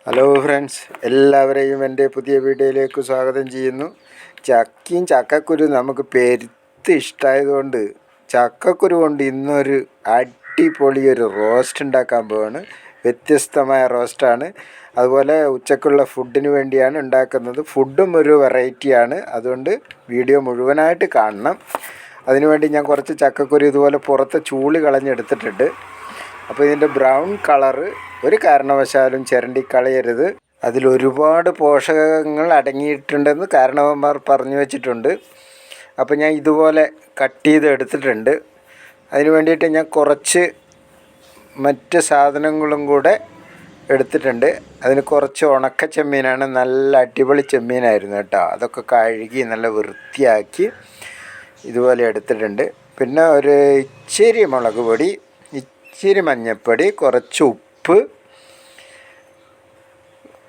Hello friends, എല്ലാവരെയും എൻ്റെ പുതിയ വീഡിയോയിലേക്ക് സ്വാഗതം ചെയ്യുന്നു. ചക്കയും ചക്കക്കുരു നമുക്ക് പെരുത്ത് ഇഷ്ടമായതുകൊണ്ട് ചക്കക്കുരു കൊണ്ട് ഇന്നൊരു അടിപൊളി ഒരു റോസ്റ്റ് ഉണ്ടാക്കാൻ പോവാണ്. വ്യത്യസ്തമായ റോസ്റ്റാണ്. അതുപോലെ ഉച്ചക്കുള്ള ഫുഡിന് വേണ്ടിയാണ് ഉണ്ടാക്കുന്നത്. ഫുഡും ഒരു വെറൈറ്റിയാണ്. അതുകൊണ്ട് വീഡിയോ മുഴുവനായിട്ട് കാണണം. അതിനുവേണ്ടി ഞാൻ കുറച്ച് ചക്കക്കുരു ഇതുപോലെ പുറത്തെ ചൂളി കളഞ്ഞെടുത്തിട്ടുണ്ട്. അപ്പോൾ ഇതിൻ്റെ ബ്രൗൺ കളറ് ഒരു കാരണവശാലും ചിരണ്ടി കളയരുത്. അതിലൊരുപാട് പോഷകങ്ങൾ അടങ്ങിയിട്ടുണ്ടെന്ന് കാരണവന്മാർ പറഞ്ഞു വച്ചിട്ടുണ്ട്. അപ്പോൾ ഞാൻ ഇതുപോലെ കട്ട് ചെയ്ത് എടുത്തിട്ടുണ്ട്. അതിന് വേണ്ടിയിട്ട് ഞാൻ കുറച്ച് മറ്റ് സാധനങ്ങളും കൂടെ എടുത്തിട്ടുണ്ട്. അതിന് കുറച്ച് ഉണക്ക ചെമ്മീനാണ്. നല്ല അടിപൊളി ചെമ്മീനായിരുന്നു കേട്ടോ. അതൊക്കെ കഴുകി നല്ല വൃത്തിയാക്കി ഇതുപോലെ എടുത്തിട്ടുണ്ട്. പിന്നെ ഒരു ഇച്ചിരി മുളക് പൊടി, ഇച്ചിരി മഞ്ഞൾപ്പൊടി, കുറച്ച് ഉപ്പ്,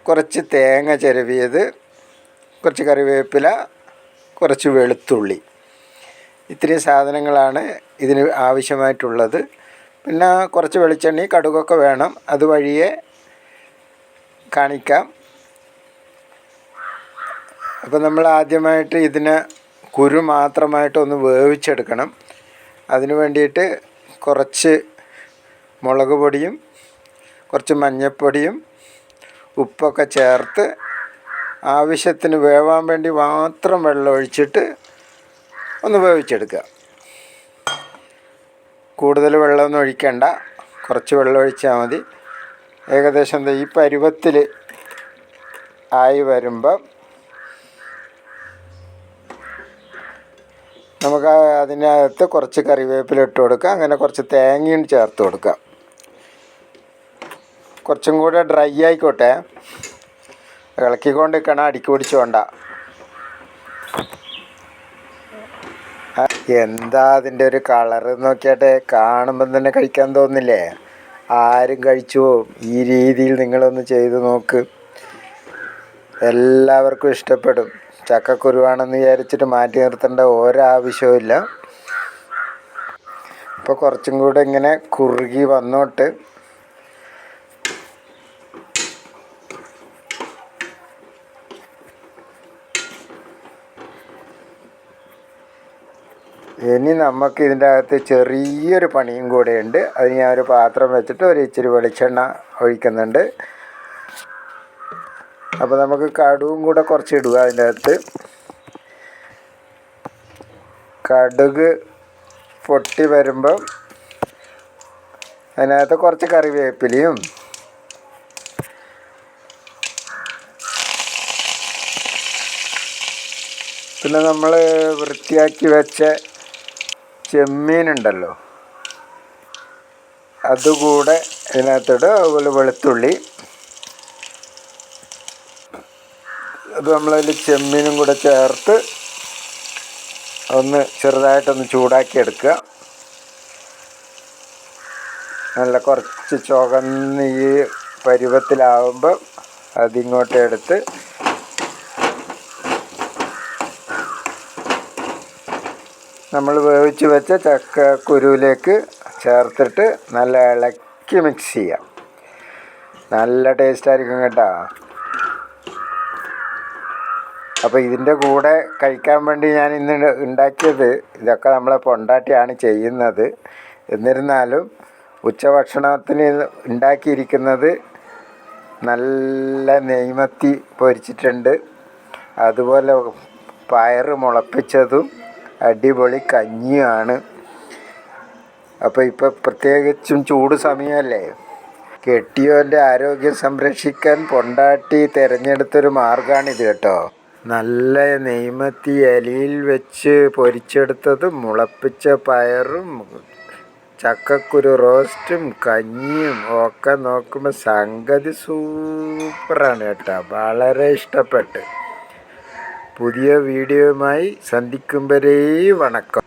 കുറച്ച് തേങ്ങ ചിരവിയത്, കുറച്ച് കറിവേപ്പില, കുറച്ച് വെളുത്തുള്ളി. ഇത്രയും സാധനങ്ങളാണ് ഇതിന് ആവശ്യമായിട്ടുള്ളത്. പിന്നെ കുറച്ച് വെളിച്ചെണ്ണ, കടുകൊക്കെ വേണം. അതുവഴിയെ കാണിക്കാം. അപ്പോൾ നമ്മൾ ആദ്യമായിട്ട് ഇതിനെ കുരു മാത്രമായിട്ട് ഒന്ന് വേവിച്ചെടുക്കണം. അതിന് വേണ്ടിയിട്ട് കുറച്ച് മുളക് പൊടിയും കുറച്ച് മഞ്ഞൾപ്പൊടിയും ഉപ്പൊക്കെ ചേർത്ത് ആവശ്യത്തിന് വേവാൻ വേണ്ടി മാത്രം വെള്ളം ഒഴിച്ചിട്ട് ഒന്ന് വേവിച്ചെടുക്കുക. കൂടുതൽ വെള്ളമൊന്നും ഒഴിക്കണ്ട, കുറച്ച് വെള്ളം ഒഴിച്ചാൽ മതി. ഏകദേശം ഈ പരുവത്തിൽ ആയി വരുമ്പം നമുക്ക് അതിനകത്ത് കുറച്ച് കറിവേപ്പില ഇട്ട് കൊടുക്കുക. അങ്ങനെ കുറച്ച് തേങ്ങയും ചേർത്ത് കൊടുക്കുക. കുറച്ചും കൂടെ ഡ്രൈ ആയിക്കോട്ടെ. ഇളക്കിക്കൊണ്ട് നിൽക്കണം, അടിക്ക് പിടിച്ചുകൊണ്ട. എന്താ അതിൻ്റെ ഒരു കളറ് നോക്കിയാട്ടെ. കാണുമ്പം തന്നെ കഴിക്കാൻ തോന്നില്ലേ? ആരും കഴിച്ചു പോവും. ഈ രീതിയിൽ നിങ്ങളൊന്ന് ചെയ്ത് നോക്ക്, എല്ലാവർക്കും ഇഷ്ടപ്പെടും. ചക്കക്കുരുവാണെന്ന് വിചാരിച്ചിട്ട് മാറ്റി നിർത്തേണ്ട ഒരാവശ്യവും ഇല്ല. ഇപ്പോൾ കുറച്ചും കൂടെ ഇങ്ങനെ കുറുകി വന്നോട്ട്. ഇനി നമുക്ക് ഇതിൻ്റെ അകത്ത് ചെറിയൊരു പണിയും കൂടെയുണ്ട്. അത് ഞാൻ ഒരു പാത്രം വെച്ചിട്ട് ഒരു ഇച്ചിരി വെളിച്ചെണ്ണ ഒഴിക്കുന്നുണ്ട്. അപ്പോൾ നമുക്ക് കടുകും കൂടെ കുറച്ച് ഇടുക. അതിൻ്റെ അകത്ത് കടുക് പൊട്ടി വരുമ്പം അതിനകത്ത് കുറച്ച് കറിവേപ്പിലയും പിന്നെ നമ്മൾ വൃത്തിയാക്കി വെച്ച ചെമ്മീനുണ്ടല്ലോ, അതുകൂടെ ഇതിനകത്തിടുക. അതുപോലെ വെളുത്തുള്ളി, അത് നമ്മളതിൽ ചെമ്മീനും കൂടെ ചേർത്ത് ഒന്ന് ചെറുതായിട്ടൊന്ന് ചൂടാക്കി എടുക്കുക. നല്ല കുറച്ച് ചുവന്ന് ഈ പരുവത്തിലാവുമ്പോൾ അതിങ്ങോട്ട് എടുത്ത് നമ്മൾ വേവിച്ച് വെച്ച ചക്കക്കുരുവിലേക്ക് ചേർത്തിട്ട് നല്ല ഇളക്കി മിക്സ് ചെയ്യാം. നല്ല ടേസ്റ്റായിരിക്കും കേട്ടോ. അപ്പോൾ ഇതിൻ്റെ കൂടെ കഴിക്കാൻ വേണ്ടി ഞാൻ ഇന്ന് ഉണ്ടാക്കിയത്, ഇതൊക്കെ നമ്മളെ പൊണ്ടാട്ടിയാണ് ചെയ്യുന്നത്. എന്നിരുന്നാലും ഉച്ചഭക്ഷണത്തിന് ഉണ്ടാക്കിയിരിക്കുന്നത് നല്ല നെയ്മത്തി പൊരിച്ചിട്ടുണ്ട്. അതുപോലെ പയറ് മുളപ്പിച്ചതും അടിപൊളി കഞ്ഞിയാണ്. അപ്പോൾ ഇപ്പോൾ പ്രത്യേകിച്ചും ചൂട് സമയമല്ലേ, കെട്ടിയോൻ്റെ ആരോഗ്യം സംരക്ഷിക്കാൻ പൊണ്ടാട്ടി തിരഞ്ഞെടുത്തൊരു മാർഗ്ഗമാണിത് കേട്ടോ. നല്ല നെയ്മത്തി ഇലയിൽ വെച്ച് പൊരിച്ചെടുത്തതും മുളപ്പിച്ച പയറും ചക്കക്കുരു റോസ്റ്റും കഞ്ഞിയും ഒക്കെ നോക്കുമ്പോൾ സംഗതി സൂപ്പറാണ് കേട്ടോ. വളരെ ഇഷ്ടപ്പെട്ട്. പുതിയ വീഡിയോയുമായി സന്ധിക്കും വരെ വണക്കം.